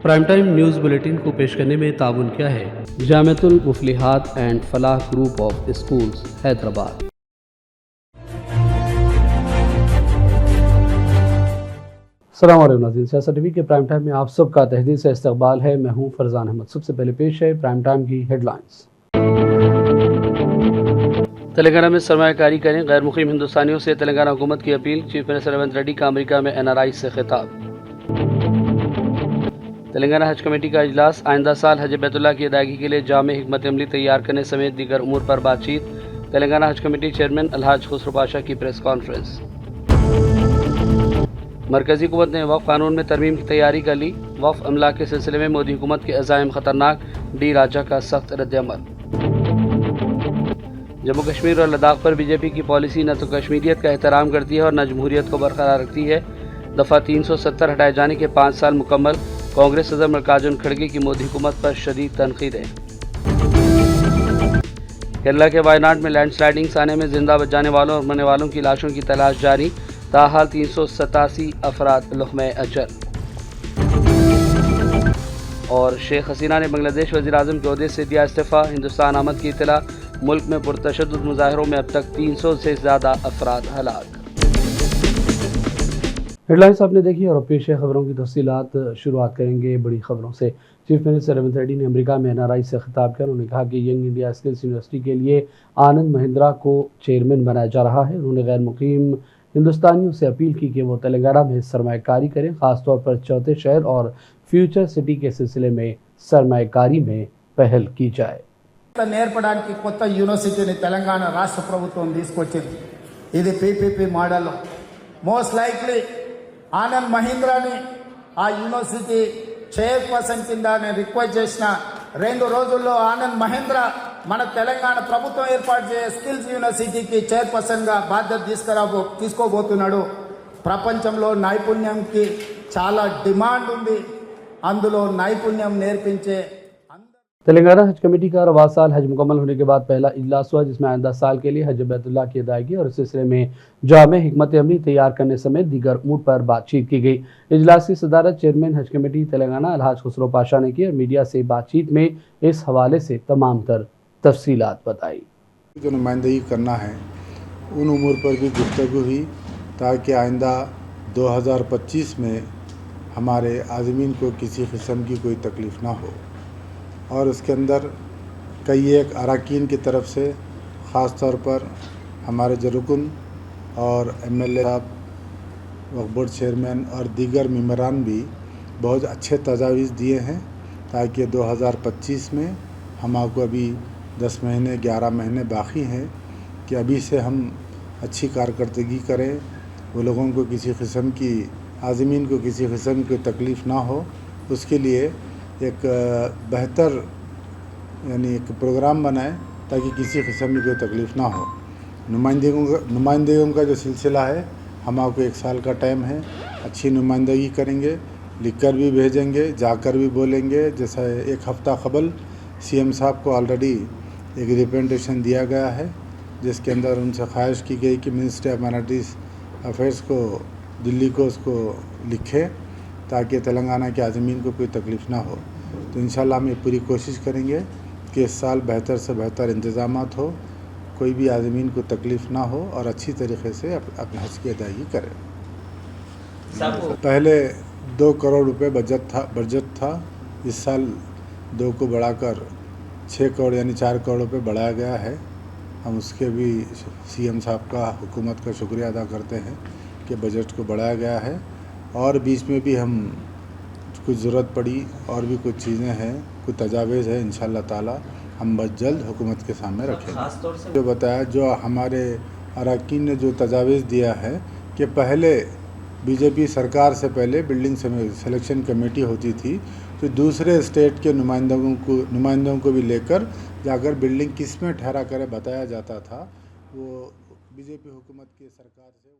Prime time news bulletin کو پیش کرنے میں تعاون کیا ہے جامعۃ المفلحات اینڈ فلاح گروپ آف اسکولز حیدرآباد۔ السلام علیکم ناظرین، سیاست ٹی وی کے پرائم ٹائم میں آپ سب کا تہہ دل سے استقبال ہے۔ میں ہوں فرزان احمد۔ سب سے پہلے پیش ہے پرائم ٹائم کی ہیڈ لائنز۔ تلنگانہ میں سرمایہ کاری کریں، غیر مقیم ہندوستانیوں سے تلنگانہ حکومت کی appeal. Chief minister Revanth Reddy کا امریکہ میں NRI سے خطاب۔ تلنگانہ حج کمیٹی کا اجلاس، آئندہ سال حج بیت اللہ کی ادائیگی کے لیے جامع حکمت عملی تیار کرنے سمیت دیگر امور پر بات چیت۔ تلنگانہ حج کمیٹی چیئرمین الحاج خسرو پاشا کی پریس کانفرنس۔ مرکزی حکومت نے وقف قانون میں ترمیم کی تیاری کر لی، وقف املاک کے سلسلے میں مودی حکومت کے عزائم خطرناک، ڈی راجہ کا سخت رد عمل۔ جموں کشمیر اور لداخ پر BJP کی پالیسی نہ تو کشمیریت کا احترام کرتی ہے اور نہ جمہوریت کو برقرار رکھتی ہے۔ دفعہ 370 ہٹائے جانے کے 5 سال مکمل، کانگریس صدر ملکارجن کھڑگے کی مودی حکومت پر شدید تنقیدیں۔ کیرلا کے وائناڈ میں لینڈ سلائیڈنگ آنے میں زندہ بچ جانے والوں اور مرنے والوں کی لاشوں کی تلاش جاری، تاحال 387 افراد لقمہ اجل۔ اور شیخ حسینہ نے بنگلہ دیش وزیر اعظم کے عہدے سے دیا استعفیٰ، ہندوستان آمد کی اطلاع۔ ملک میں پرتشدد مظاہروں میں اب تک 300 سے زیادہ افراد ہلاک۔ ہیڈ لائنز آپ نے دیکھی اور اب پیش ہے خبروں کی تفصیلات۔ شروعات کریں گے بڑی خبروں سے۔ چیف منسٹر ریونت ریڈی نے امریکہ میں NRI سے خطاب کیا۔ انہوں نے کہا کہ ینگ انڈیا اسکلز یونیورسٹی کے لیے آنند مہندرا کو چیئرمین بنایا جا رہا ہے۔ انہوں نے غیر مقیم ہندوستانیوں سے اپیل کی کہ وہ تلنگانہ میں سرمایہ کاری کریں، خاص طور پر چوتھے شہر اور فیوچر سٹی کے سلسلے میں سرمایہ کاری میں پہل کی جائے۔ నేర్పడానికి కొత్త యూనివర్సిటీని తెలంగాణ రాష్ట్ర ప్రభుత్వం తీసుకొచ్చింది। ఇది PPP model. Most likely Anand మహీంద్రాని ఆ యూనివర్సిటీ చైర్పర్సన్ కింద నేను రిక్వెస్ట్ చేసిన 2 రోజుల్లో ఆనంద్ మహీంద్ర మన తెలంగాణ ప్రభుత్వం ఏర్పాటు చేసే స్కిల్స్ యూనివర్సిటీకి చైర్పర్సన్గా బాధ్యత తీసుకోబోతున్నాడు। ప్రపంచంలో నైపుణ్యంకి చాలా డిమాండ్ ఉంది, అందులో నైపుణ్యం నేర్పించే تلنگانہ حج کمیٹی کا رواں سال حج مکمل ہونے کے بعد پہلا اجلاس ہوا، جس میں آئندہ سال کے لیے حج بیت اللہ کی ادائیگی اور اس سلسلے میں جامع حکمت عملی تیار کرنے سمیت دیگر امور پر بات چیت کی گئی۔ اجلاس کی صدارت چیئرمین حج کمیٹی تلنگانہ الحاج خسرو پاشا نے کی اور میڈیا سے بات چیت میں اس حوالے سے تمام تر تفصیلات بتائی۔ جو نمائندگی کرنا ہے ان امور پر بھی گفتگو ہوئی تاکہ آئندہ 2025 میں ہمارے عازمین کو کسی قسم کی کوئی تکلیف نہ ہو، اور اس کے اندر کئی ایک اراکین کی طرف سے خاص طور پر ہمارے جو رکن اور MLA صاحب، وقف بورڈ چیئرمین اور دیگر ممبران بھی بہت اچھے تجاویز دیے ہیں تاکہ 2025 میں ہمارے کو ابھی 10 مہینے 11 مہینے باقی ہیں کہ ابھی سے ہم اچھی کارکردگی کریں، وہ لوگوں کو کسی قسم کی عازمین کو کسی قسم کی تکلیف نہ ہو، اس کے لیے ایک بہتر ایک پروگرام بنائیں تاکہ کسی قسم کی کوئی تکلیف نہ ہو۔ نمائندگیوں کا جو سلسلہ ہے، ہمارے کو 1 سال کا ٹائم ہے، اچھی نمائندگی کریں گے، لکھ کر بھی بھیجیں گے، جا کر بھی بولیں گے۔ جیسا 1 ہفتہ قبل CM صاحب کو آلریڈی ایک ریپرزنٹیشن دیا گیا ہے، جس کے اندر ان سے خواہش کی گئی کہ منسٹری آف مائنارٹیز افیئرس کو دلی کو اس کو لکھے تاکہ تلنگانہ کے عازمین کو کوئی تکلیف نہ ہو۔ تو انشاءاللہ ہم یہ پوری کوشش کریں گے کہ اس سال بہتر سے بہتر انتظامات ہو، کوئی بھی عازمین کو تکلیف نہ ہو اور اچھی طریقے سے اپنے حج کی ادائیگی کریں۔ پہلے 2 کروڑ روپے بجٹ تھا، اس سال 2 کو بڑھا کر 6 کروڑ یعنی 4 کروڑ روپے بڑھایا گیا ہے۔ ہم اس کے بھی CM صاحب کا، حکومت کا شکریہ ادا کرتے ہیں کہ بجٹ کو بڑھایا گیا ہے، اور بیچ میں بھی ہم کچھ ضرورت پڑی اور بھی کچھ چیزیں ہیں، کچھ تجاویز ہیں، انشاءاللہ تعالی ہم بس جلد حکومت کے سامنے رکھیں گے۔ جو بتایا، جو ہمارے اراکین نے جو تجاویز دیا ہے کہ پہلے BJP سرکار سے پہلے بلڈنگ سلیکشن کمیٹی ہوتی تھی، تو دوسرے اسٹیٹ کے نمائندوں کو بھی لے کر جا کر بلڈنگ کس میں ٹھہرا کرے بتایا جاتا تھا، وہ BJP حکومت کی سرکار سے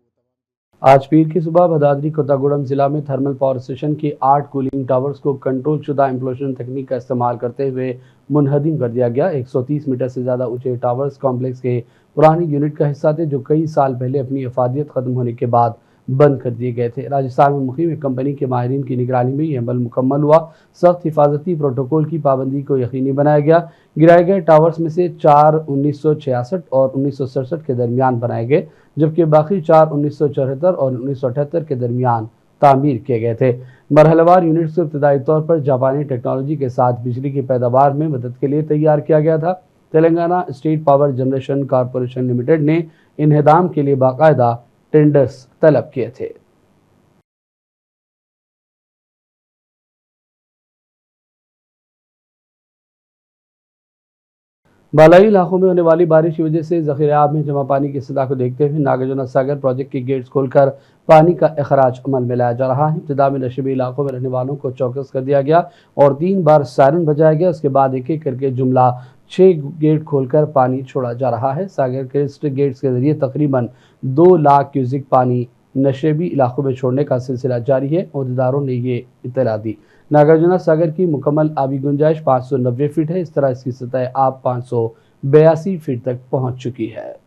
آج پیر کی صبح بھدادری کوتاگوڑم ضلع میں تھرمل پاور اسٹیشن کے 8 کولنگ ٹاورز کو کنٹرول شدہ امپلوژن تکنیک کا استعمال کرتے ہوئے منہدم کر دیا گیا۔ 130 میٹر سے زیادہ اونچے ٹاورز کمپلیکس کے پرانی یونٹ کا حصہ تھے، جو کئی سال پہلے اپنی افادیت ختم ہونے کے بعد बंद कर दिए गए थे। राजस्थान में मुकीम एक कंपनी के माहिरीन की निगरानी में ये अमल मुकम्मल हुआ। सख्त हिफाजती प्रोटोकॉल की पाबंदी को यकीनी बनाया गया। गिराए गए टावर्स में से 4 1966 और 1967 के दरमियान बनाए गए, जबकि बाकी 4 1974 और 1978 के दरमियान तामीर किए गए थे। मरहलवार यूनिट्स को इब्तदाई तौर पर जापानी टेक्नोलॉजी के साथ बिजली की पैदावार में मदद के लिए तैयार किया गया था। Telangana state power generation corporation limited ने इन्हेदाम के लिए बाकायदा टेंडर्स तलब किए थे। बालाई इलाकों में होने वाली बारिश की वजह से ज़ख़ीरे आब में जमा पानी की सतह को देखते हुए नागार्जुन सागर प्रोजेक्ट के गेट्स खोलकर पानी का अखराज अमल में लाया जा रहा है। इब्तिदा में नशेबी इलाकों में रहने वालों को चौकस कर दिया गया और 3 बार सायरन बजाया गया। उसके बाद एक एक करके जुमला 6 गेट खोलकर पानी छोड़ा जा रहा है। सागर क्रेस्ट गेट्स के जरिए तकरीबन 2 लाख क्यूसिक पानी नशेबी इलाकों में छोड़ने का सिलसिला जारी है। अहदेदारों ने ये इत्तला दी। नागार्जुन सागर की मुकम्मल आबी गुंजाइश 590 फीट है। इस तरह इसकी सतह आब 582 फीट तक पहुंच चुकी है।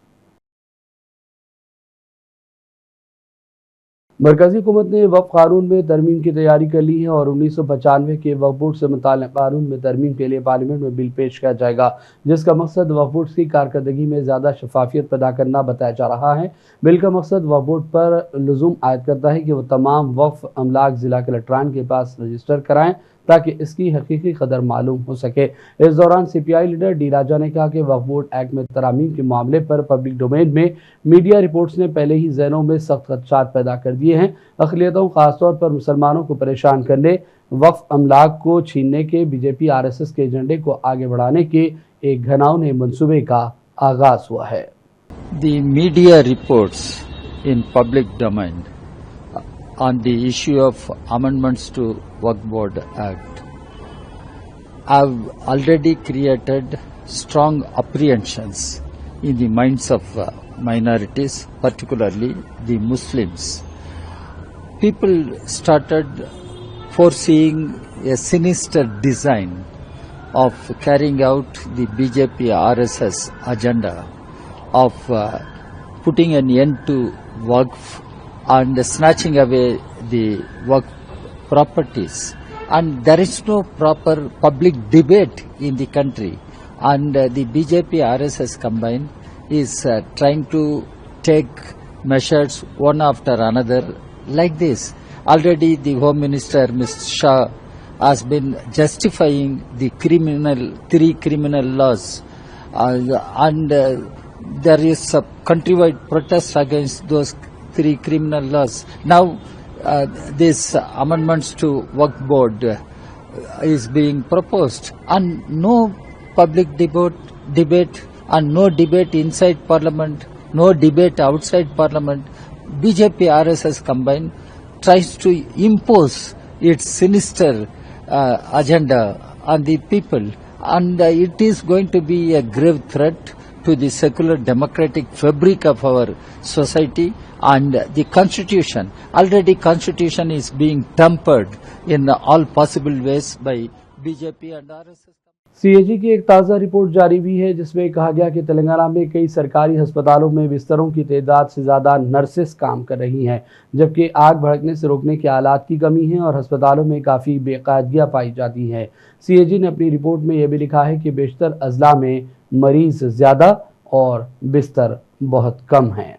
मरकजी हुकूमत ने वक्फ कानून में तरमीम की तैयारी कर ली है और 1995 के वक्फ बोर्ड से मुताल्लिक़ कानून में तरमीम के लिए पार्लियामेंट में बिल पेश किया जाएगा, जिसका मकसद वक्फ बोर्ड की कारकर्दगी में ज़्यादा शफाफियत पैदा करना बताया जा रहा है। बिल का मकसद वक्फ बोर्ड पर लुज़ुम आयद करता है कि वो तमाम वक्फ अमलाक ज़िला कलेक्टरान के पास रजिस्टर कराएँ ताकि इसकी हकीकी कदर मालूम हो सके। इस दौरान CPI लीडर डी राजा ने कहा कि वक्फ बोर्ड एक्ट में तरामीम के मामले पर पब्लिक डोमेन में मीडिया रिपोर्ट्स ने पहले ही ज़हनों में सख्त खदशात पैदा कर दिए हैं। अक़लियतों खासतौर पर मुसलमानों को परेशान करने, वक्फ अमलाक को छीनने के BJP RSS के एजेंडे को आगे बढ़ाने के एक घिनौने मंसूबे का आगाज हुआ है। The media reports in public domain on the issue of amendments to Waqf Board Act have already created strong apprehensions in the minds of minorities, particularly the Muslims. People started foreseeing a sinister design of carrying out the BJP RSS agenda of putting an end to Waqf and snatching away the Waqf properties. And there is no proper public debate in the country. And the BJP RSS combine is trying to take measures one after another like this. Already the Home Minister, Mr. Shah, has been justifying the three criminal laws. And there is a countrywide protest against those 3 criminal laws. Now these amendments to Waqf Board is being proposed, and no public debate and no debate inside Parliament, no debate outside Parliament. BJP RSS combine tries to impose its sinister agenda on the people, and it is going to be a grave threat to the secular democratic fabric of our society and the constitution. Already constitution is being tampered in all possible ways by BJP and RSS. CAG की एक ताज़ा report जारी हुई है जिसमें कहा गया कि तेलंगाना में कई सरकारी अस्पतालों में बिस्तरों की तादाद से ज़्यादा नर्सेस काम कर रही हैं, जबकि आग भड़कने से रोकने के आलात की कमी है और अस्पतालों में काफ़ी बेकायदगियाँ पाई जाती हैं। CAG ने अपनी रिपोर्ट में यह भी लिखा है कि बेशतर अजला में मरीज़ ज़्यादा और बिस्तर बहुत कम हैं।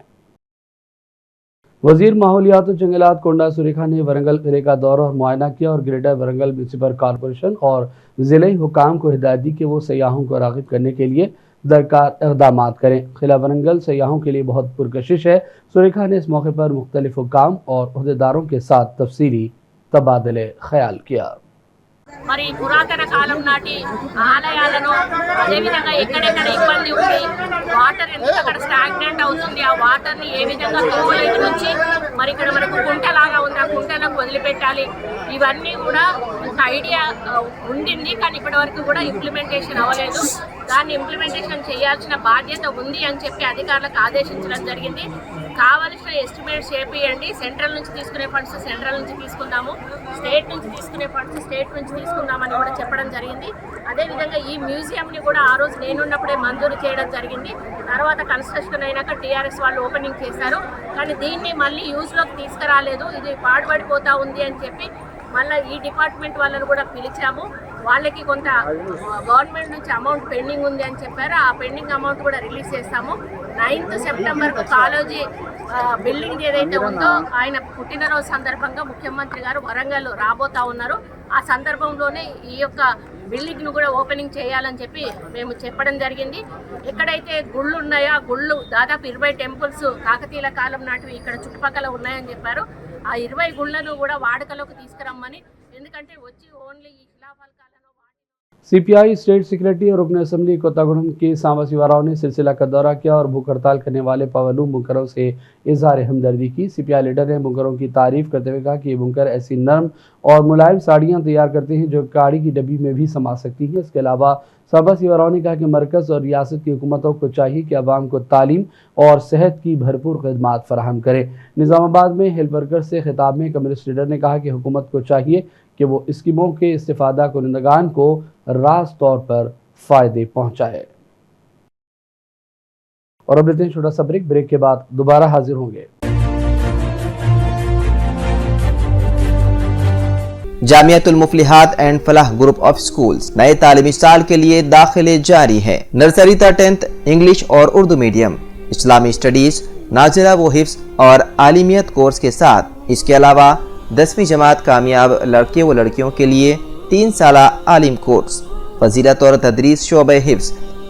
वज़ीर माहौलियात और जंगलात कोंडा सुरेखा ने वरंगल ज़िले का दौरा और मुआयना किया और ग्रेटर वरंगल म्यूनसिपल कॉरपोरेशन और ज़िले हुकाम को हिदायत दी कि वो सयाहों को राग़िब करने के लिए दरकार इक़दाम करें। ख़िला वरंगल सयाहों के लिए बहुत पुरकशिश है। सुरेखा ने इस मौके पर मुख्तलिफ हुकाम और अहदेदारों के साथ तफसीली तबादले ख्याल किया। మరి పురాతన కాలం నాటి ఆలయాలను అదేవిధంగా ఎక్కడెక్కడ ఇబ్బంది ఉంది, వాటర్ ఎందుకు అక్కడ స్టాగ్నెంట్ అవుతుంది, ఆ వాటర్ని ఏ విధంగా తోలేటి నుంచి మరి ఇక్కడ మనకు కుంటలాగా ఉంది, ఆ కుంటలకు వదిలిపెట్టాలి, ఇవన్నీ కూడా ఒక ఐడియా ఉండింది. కానీ ఇప్పటి వరకు కూడా ఇంప్లిమెంటేషన్ అవ్వలేదు. దాన్ని ఇంప్లిమెంటేషన్ చేయాల్సిన బాధ్యత ఉంది అని చెప్పి అధికారులకు ఆదేశించడం జరిగింది. కావాల్సిన ఎస్టిమేట్స్ చేపియండి, సెంట్రల్ నుంచి తీసుకునే ఫండ్స్ సెంట్రల్ నుంచి తీసుకుందాము, స్టేట్ నుంచి తీసుకునే ఫండ్స్ స్టేట్ నుంచి తీసుకుందామని కూడా చెప్పడం జరిగింది. అదేవిధంగా ఈ మ్యూజియంని కూడా ఆ రోజు నేనున్నప్పుడే మంజూరు చేయడం జరిగింది. తర్వాత కన్స్ట్రక్షన్ అయినాక టీఆర్ఎస్ వాళ్ళు ఓపెనింగ్ చేశారు. కానీ దీన్ని మళ్ళీ యూజ్లోకి తీసుకురాలేదు, ఇది పాడుపడిపోతూ ఉంది అని చెప్పి మళ్ళీ ఈ డిపార్ట్మెంట్ వాళ్ళని కూడా పిలిచాము. వాళ్ళకి కొంత గవర్నమెంట్ నుంచి అమౌంట్ పెండింగ్ ఉంది అని చెప్పారు. ఆ పెండింగ్ అమౌంట్ కూడా రిలీజ్ చేస్తాము. 9th సెప్టెంబర్కు కాలేజీ బిల్డింగ్ ఏదైతే ఉందో ఆయన పుట్టినరోజు సందర్భంగా ముఖ్యమంత్రి గారు వరంగల్ రాబోతా ఉన్నారు. ఆ సందర్భంలోనే ఈ యొక్క బిల్డింగ్ను కూడా ఓపెనింగ్ చేయాలని చెప్పి మేము చెప్పడం జరిగింది. ఎక్కడైతే గుళ్ళు ఉన్నాయో ఆ గుళ్ళు దాదాపు 20 టెంపుల్స్ కాకతీయుల కాలం నాటివి ఇక్కడ చుట్టుపక్కల ఉన్నాయని చెప్పారు. ఆ 20 గుళ్ళను కూడా వాడుకలోకి తీసుకురమ్మని, ఎందుకంటే వచ్చి ఓన్లీ ఈ శిలాఫలకాలను सीपीआई स्टेट सेक्रेटरी और रुकन असम्बली कोत्तागुड़म के सांबा शिवाराव ने सिलसिला का दौरा किया और भूख हड़ताल करने वाले पावलू बुनकरों से इजहार हमदर्दी की। सीपीआई लीडर ने बुनकरों की तारीफ करते हुए कहा कि ये बुनकर ऐसी नरम और मुलायम साड़ियाँ तैयार करते हैं जो गाड़ी की डब्बी में भी समा सकती हैं। इसके अलावा सांबा शिवाराव ने कहा कि मरकज़ और रियासत की हुकूमतों को चाहिए कि अवाम को तालीम और सेहत की भरपूर खदमात फराहम करे। निज़ामाबाद में हेल्थ वर्कर से खिताब में कम्युनिस्ट लीडर ने कहा कि हुकूमत को चाहिए कि वो स्कीमों के इस्तिफादा कुनंदगान को राज तौर पर फ़ायदे पहुँचाए। और अब लेते हैं छोटा सा ब्रेक के बाद दोबारा हाजिर होंगे। Jamiatul मुफलिहात and Falah group of schools नए तालीमी साल के लिए दाखिले जारी है। नर्सरी तक 10th इंग्लिश और उर्दू मीडियम, इस्लामी स्टडीज, नाजिला व हिफ्स और आलिमियत कोर्स के साथ इसके अलावा 10वीं जमात कामयाब लड़के व लड़कियों के लिए 3 साला आलिम कोर्स, फजीलत और तदरीस शोबे हिफ्स।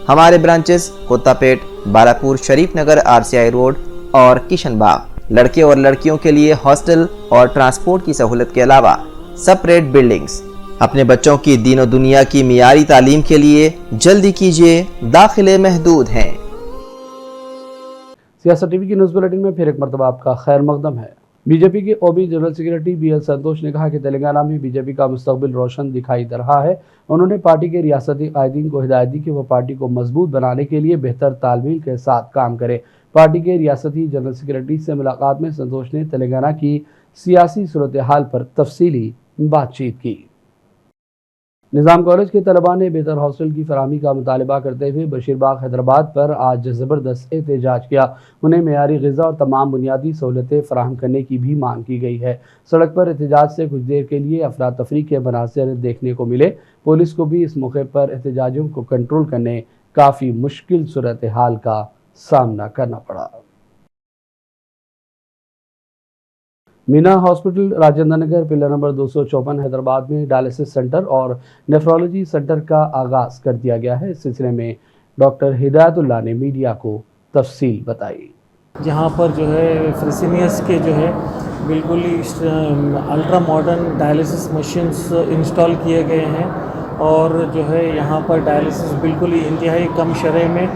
हमारे ब्रांचेस कोत्तापेट, बालापुर, शरीफ नगर, RCI रोड और किशनबाग। लड़के और लड़कियों के लिए हॉस्टल और ट्रांसपोर्ट की सहूलत के अलावा सेपरेट बिल्डिंग्स। अपने बच्चों की दीन और दुनिया की मियारी तालीम के लिए जल्दी कीजिए, दाखिले महदूद हैं। सियासत टीवी की न्यूज़ बुलेटिन में फिर एक मरतबा आपका खैर मकदम है। बीजेपी के OB जनरल सेक्रेटरी BL संतोष ने कहा कि तेलंगाना में बीजेपी का मुस्तकबिल रोशन दिखाई दे रहा है। उन्होंने पार्टी के रियासती कायदीन को हिदायत दी कि वो पार्टी को मजबूत बनाने के लिए बेहतर तालमेल के साथ काम करे। पार्टी के रियासती जनरल सेक्रेटरी से मुलाकात में संतोष ने तेलंगाना की सियासी सूरत हाल पर तफसीली बातचीत की। निज़ाम कॉलेज के तलबा ने बेहतर हॉस्टल की फराहमी का मुतालबा करते हुए बशीरबाग हैदराबाद पर आज ज़बरदस्त एहतजाज किया। उन्हें मेयारी ग़िज़ा और तमाम बुनियादी सहूलतें फराहम करने की भी मांग की गई है। सड़क पर एहतजाज से कुछ देर के लिए अफरा तफरी के मनाज़िर देखने को मिले। पुलिस को भी इस मौके पर एहतजाजियों को कंट्रोल करने काफ़ी मुश्किल सूरत हाल का सामना करना पड़ा। Meena hospital Rajendra Nagar pillar number 254 Hyderabad में डायलिसिस सेंटर और नेफ्रोलॉजी सेंटर का आगाज़ कर दिया गया है। इस सिलसिले में डॉक्टर हिदायतुल्लाह ने मीडिया को तफसील बताई। जहाँ पर जो है फ्रेसिनियस के जो है बिल्कुल ही ultra modern dialysis machines install किए गए हैं और जो है यहाँ पर डायलिसिस बिल्कुल ही इंतहाई कम शरह में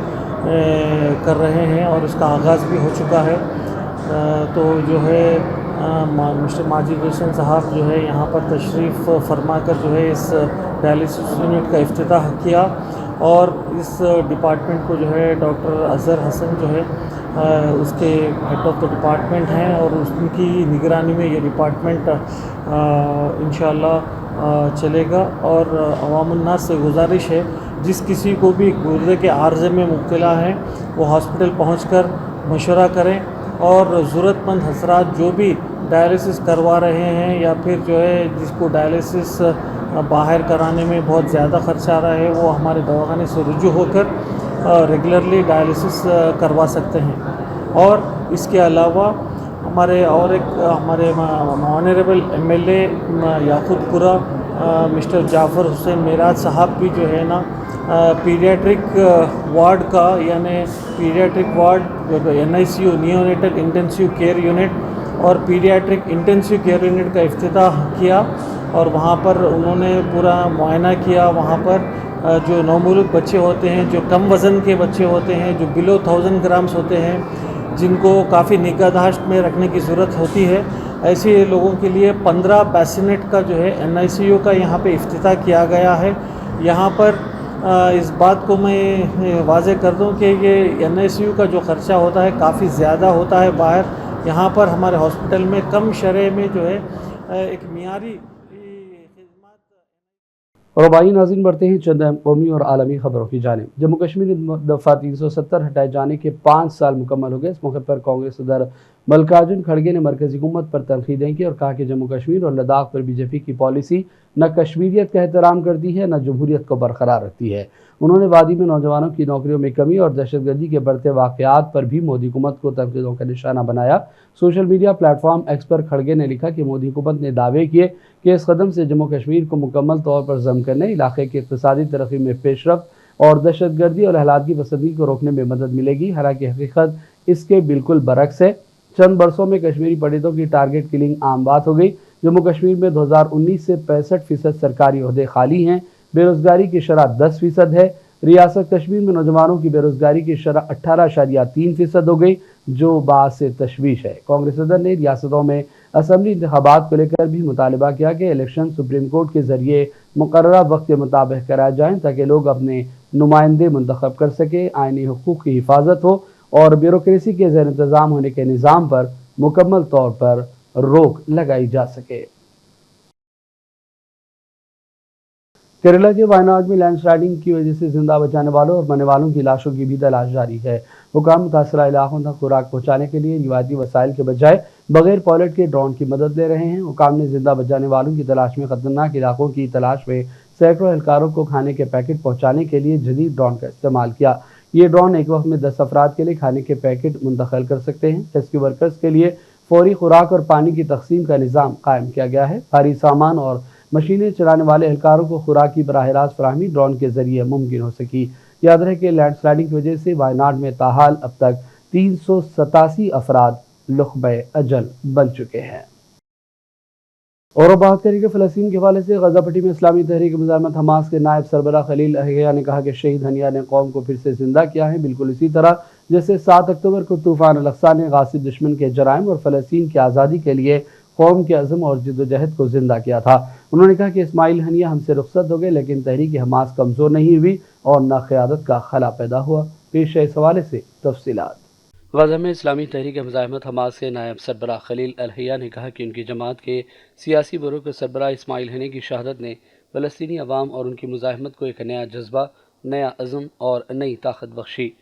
कर रहे हैं और उसका आगाज़ भी हो चुका है। तो जो है मिस्टर माजिद हुसैन साहब जो है यहाँ पर तशरीफ़ फरमा कर जो है इस डायलिसिस यूनिट का इफ्तिताह किया और इस डिपार्टमेंट को जो है डॉक्टर अज़हर हसन जो है उसके हेड ऑफ द डिपार्टमेंट हैं और उनकी निगरानी में ये डिपार्टमेंट इंशाअल्लाह चलेगा। और अवामुन्नास से गुजारिश है जिस किसी को भी गुर्दे के आर्ज़े में मुब्तला हैं वो हॉस्पिटल पहुंचकर मशवरा करें और ज़रूरतमंद हजरात जो भी डायलिसिस करवा रहे हैं या फिर जो है जिसको डायलिसिस बाहर कराने में बहुत ज़्यादा खर्चा आ रहा है वो हमारे दवाखाने से रुजू होकर रेगुलरली डायलिसिस करवा सकते हैं। और इसके अलावा हमारे honourable MLA Yakutpura mister Jafar Hussain Meraj साहब भी जो है ना पीडियाट्रिक वार्ड का यानी paediatric ward NICU neonatal intensive care unit और पीडियाट्रिक इंटेंसिव केयर यूनिट का इफ्तिताह किया और वहाँ पर उन्होंने पूरा मुआयना किया। वहाँ पर जो नौमौलूद बच्चे होते हैं, जो कम वज़न के बच्चे होते हैं, जो बिलो 1000 ग्राम्स होते हैं, जिनको काफ़ी निगाहदाश्त में रखने की ज़रूरत होती है, ऐसे लोगों के लिए 15 बेसिनेट का जो है NICU का यहाँ पे इफ्तिताह किया गया है। यहाँ पर इस बात को मैं वाज़े कर दूं कि ये NICU का जो ख़र्चा होता है काफ़ी ज़्यादा होता है बाहर, यहाँ पर हमारे हॉस्पिटल में कम शरह में जो है एक मियारी खिदमत। और आबाई नाज़रीन बढ़ते हैं चंद कौमी और आलमी खबरों की जानिब। जम्मू कश्मीर दफ़ा 370 हटाए जाने के 5 साल मुकम्मल हो गए। इस मौके पर कांग्रेस सदर मल्लिकार्जुन खड़गे ने मरकज़ी हुकूमत पर तनकीदें की और कहा कि जम्मू कश्मीर और लद्दाख पर BJP की पॉलिसी न कश्मीरियत का एहतराम करती है न जमहूरियत को बरकरार रखती है। उन्होंने वादी में नौजवानों की नौकरियों में कमी और दहशतगर्दी के बढ़ते वाक़यात पर भी मोदी हुकूमत को तनकीदों का निशाना बनाया। सोशल मीडिया प्लेटफॉर्म एक्स पर खड़गे ने लिखा कि मोदी हुकूमत ने दावे किए कि इस कदम से जम्मू कश्मीर को मुकम्मल तौर पर ज़म करने, इलाके की इक़्तिसादी तरक्की में पेशरफ्त और दहशतगर्दी और अहलाकी पसंदी को रोकने में मदद मिलेगी। हालांकि हकीकत इसके बिल्कुल बरक्स है। चंद बरसों में कश्मीरी पंडितों की टारगेट किलिंग आम बात हो गई। जम्मू कश्मीर में 2019 से 65% सरकारी ओहदे खाली हैं। बेरोजगारी की शरह 10% है। रियासत कश्मीर में नौजवानों की बेरोजगारी की शरह 18.3% हो गई, जो बात से तशवीश है। कांग्रेस सदर ने रियासतों में असम्बली इंतखाबात को लेकर भी मुतालबा किया कि इलेक्शन सुप्रीम कोर्ट के जरिए मुकर्ररा वक्त के मुताबिक कराए जाएं ताकि लोग अपने नुमाइंदे मुंतखब कर सके, आइनी हुकूक की हिफाजत हो और ब्यूरोक्रेसी के ज़ेर इंतज़ाम होने के निज़ाम पर मुकम्मल तौर पर रोक लगाई जा सके। केरला के वायनाड में लैंडस्लाइडिंग की वजह से जिंदा बचाने वालों और मरने वालों की लाशों की भी तलाश जारी है। हुकाम मुतासरा इलाकों तक खुराक पहुंचाने के लिए रिवायती वसाइल के बजाय बगैर पायलट के ड्रोन की मदद ले रहे हैं। हुकाम ने जिंदा बचाने वालों की तलाश में खतरनाक इलाकों की तलाश में सैकड़ों एहलकारों को खाने के पैकेट पहुँचाने के लिए जदीद ड्रोन का इस्तेमाल किया। ये ड्रोन एक वक्त में 10 अफराद के लिए खाने के पैकेट मुंतकिल कर सकते हैं। रेस्क्यू वर्कर्स के लिए फौरी खुराक और पानी की तकसीम का निज़ाम कायम किया गया है। भारी सामान और मशीनें चलाने वाले एहलकारों को खुराक की बराह रास्त फराहमी ड्रोन के जरिए मुमकिन हो सकी। याद रहे कि लैंडस्लाइडिंग की वजह से वायनाड में ताहाल अब तक 387 अफराद लुक़्बे अजल बन चुके हैं। और बात करेंगे फ़लस्तीन के हवाले से। गजा पट्टी में इस्लामी तहरीक मुज़ाहमत हमास के नायब सरबराह खलील अहया ने कहा कि शहीद हनिया ने कौम को फिर से जिंदा किया है, बिल्कुल इसी तरह जैसे 7 अक्टूबर को तूफ़ान अल-अक़सा ने गासिब दुश्मन के जराइम और फ़लस्तीन की आज़ादी के लिए कौम के अज़म और जिद्दोजहद को जिंदा किया था। उन्होंने कहा कि इस्माइल हनिया हमसे रुखसत हो गए, लेकिन तहरीक हमास कमज़ोर नहीं हुई और न क़यादत का खला पैदा हुआ। पेश है इस हवाले से तफसीलात। गज़ा में इस्लामी तहरीक मुज़ाहमत हमास के नायब सरबराह खलील अल-अहया ने कहा कि उनकी जमात के सियासी बरूह के सरबराह इस्माइल हनिया की शहादत ने फ़लस्तीनी अवाम और उनकी मुज़ाहमत को एक नया जज्बा, नया अज़म और नई ताकत बख्शी।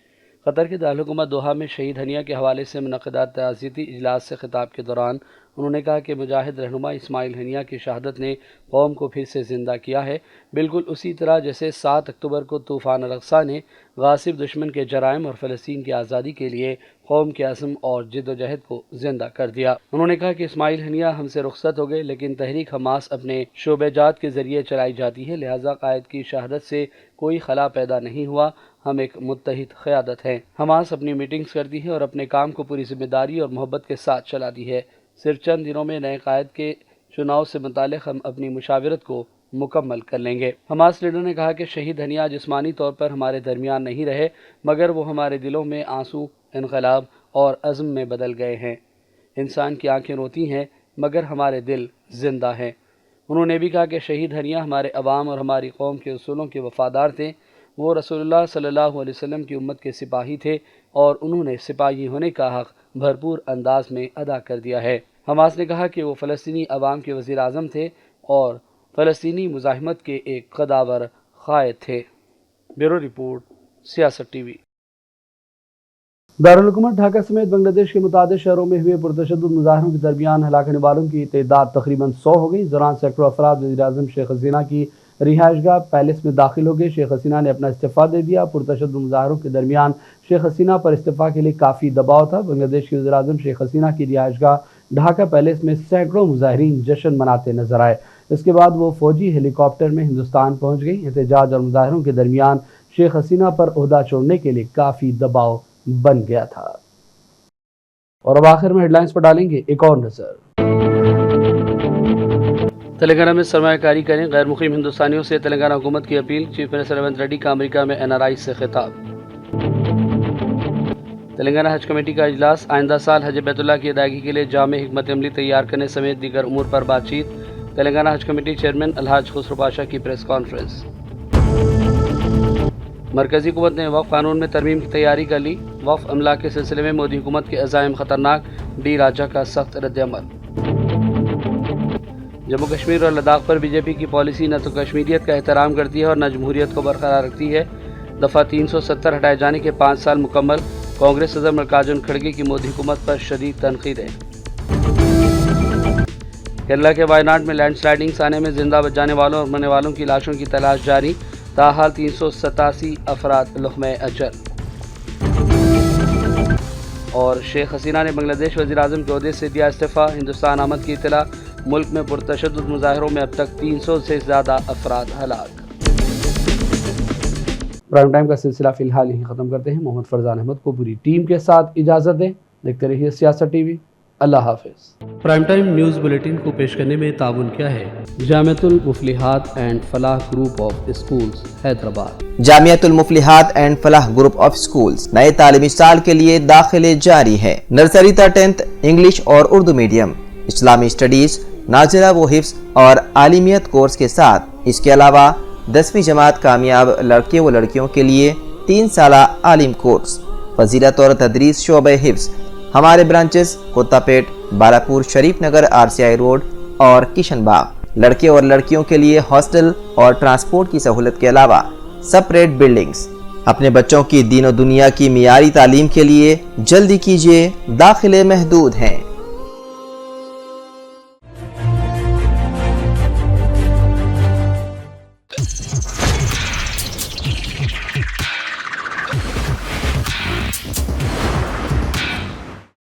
कतर के दारुल हुकूमत दोहा में शहीद हनिया के हवाले से मुनक़दा ताज़ियती इजलास से खिताब के दौरान उन्होंने कहा कि मुजाहिद रहनुमा इस्माइल हनिया की शहादत ने कौम को फिर से ज़िंदा किया है, बिल्कुल उसी तरह जैसे 7 अक्टूबर को तूफ़ान अल-अक़सा ने गासिब दुश्मन के जराइम और फ़लस्तीन की आज़ादी के लिए कौम के अज़म और जिद्दोजहद को ज़िंदा कर दिया। उन्होंने कहा कि इस्माइल हनिया हमसे रुखसत हो गए, लेकिन तहरीक हमास अपने शोबेजात के ज़रिए चलाई जाती है, लिहाजा कायद की शहादत से कोई खला पैदा नहीं हुआ। हम एक मुत्तहिद क़यादत हैं। हमास अपनी मीटिंग्स करती है और अपने काम को पूरी जिम्मेदारी और मोहब्बत के साथ चलाती है। सिर्फ चंद दिनों में नए कायद के चुनाव से मुताल्लिक़ हम अपनी मुशावरत को मुकम्मल कर लेंगे। हमास लीडर ने कहा कि शहीद हनिया जिस्मानी तौर पर हमारे दरमियान नहीं रहे, मगर वो हमारे दिलों में आंसू, इनकलाब और अज़्म में बदल गए हैं। इंसान की आंखें रोती हैं, मगर हमारे दिल जिंदा हैं। उन्होंने भी कहा कि शहीद हनिया हमारे अवाम और हमारी कौम के उसूलों के वफ़ादार थे। वो रसूलुल्लाह सल्लल्लाहु अलैहि वसल्लम की उम्मत के सिपाही थे और उन्होंने सिपाही होने का हक़ भरपूर अंदाज में अदा कर दिया है। हमास ने कहा कि वो फ़लस्तीनी अवाम के वज़ीर आज़म थे और फ़लस्तीनी मुज़ाहिमत के एक कदावर क़ायद थे। ब्यूरो रिपोर्ट, सियासत टीवी। दारुल हुकूमत ढाका समेत बांग्लादेश के मुतादिद शहरों में हुए पुरतशद्दुद मुज़ाहरों के दरमियान हलाक होने वालों की तादाद तकरीबन 100 हो गई। इस दौरान सैकड़ों अफराद वज़ीर आज़म शेख हसीना की रिहाइशगाह पैलेस में दाखिल हो गए। शेख हसीना ने अपना इस्तीफ़ा दे दिया। पुरतशद्दुद मुज़ाहरों के दरमियान शेख हसीना पर इस्तीफ़ा के लिए काफ़ी दबाव था। बांग्लादेश के वज़ीर आज़म शेख हसीना की रिहाइशगाह ढाका पैलेस में सैकड़ों मुज़ाहिरीन जश्न मनाते नजर आए। इसके बाद वो फ़ौजी हेलीकॉप्टर में हिंदुस्तान पहुँच गई। एहतजाज और मुज़ाहिरों के दरमियान शेख हसीना पर ओहदा छोड़ने के लिए काफ़ी दबाव बन गया था। और अब आखिर में हेडलाइंस पर डालेंगे एक और नज़र। तेलंगाना में सरमायाकारी करें, गैर मुक़ीम हिंदुस्तानियों से तेलंगाना हुकूमत की appeal. Chief minister Revanth Reddy का अमेरिका में NRI से खिताब। तेलंगाना हज कमेटी का इजलास, आइंदा साल हज बैतुल्लाह की अदायगी के लिए जामे हिकमत अमली तैयार करने समेत दीगर उमूर पर बातचीत। तेलंगाना हज कमेटी चेयरमैन अलहाज खुसरो पाशा की प्रेस कॉन्फ्रेंस। मरकजी हुकूमत ने वक्फ कानून में तरमीम की तैयारी कर ली। वक्फ अमला के सिलसिले में मोदी हुकूमत के अज़ाइम खतरनाक, डी राजा का सख्त रद्द-ए-अमल। जम्मू कश्मीर और लद्दाख पर बीजेपी की पॉलिसी न तो कश्मीरियत का एहतराम करती है और न जमहूरियत को बरकरार रखती है। दफ़ा 370 हटाए जाने के 5 साल मुकम्मल। कांग्रेस सदर मल्लिकार्जुन खड़गे की मोदी हुकूमत पर शदीद तनकीदें। केरला के वायनाड में लैंडस्लाइडिंग आने में जिंदा बच जाने वालों और मरने वालों की लाशों की तलाश जारी। ताहाल 387 अफराद लुहमे अजल। और शेख हसीना ने बांग्लादेश वज़ीर-ए-आज़म के ओहदे से दिया इस्तीफ़ा। हिंदुस्तान आमद की इत्तला। मुल्क में पुरतशद्दुद मुजाहिरों में अब तक 300 से ज़्यादा अफराद हलाक। प्राइम टाइम का सिलसिला फ़िलहाल यहीं ख़त्म करते हैं। मोहम्मद फरजान अहमद को पूरी टीम के साथ इजाज़त दें। देखते रहिए सियासत टीवी। अल्लाह हाफ़िज़। प्राइम टाइम न्यूज़ बुलेटिन को पेश करने में ताउन किया है Jamiatul Muflihat and Falah group of schools Hyderabad. Jamiatul Muflihat and Falah group of schools नए तालीमी साल के लिए दाखिले जारी है। नर्सरी ta 10th इंग्लिश और उर्दू मीडियम, इस्लामी स्टडीज, नाज़िला व हिफ्ज़ और आलिमियत कोर्स के साथ इसके अलावा 10वीं जमात कामयाब लड़के व लड़कियों के लिए 3 साला आलिम कोर्स, फजीलत और तदरीस शोबे हिफ्ज़। हमारे ब्रांचेस कोत्तापेट, बालापुर, शरीफ नगर, RCI रोड और किशन बाग। लड़के और लड़कियों के लिए हॉस्टल और ट्रांसपोर्ट की सहूलत के अलावा सेपरेट बिल्डिंग्स। अपने बच्चों की दीन और दुनिया की मियारी तालीम के लिए जल्दी कीजिए, दाखिले महदूद हैं।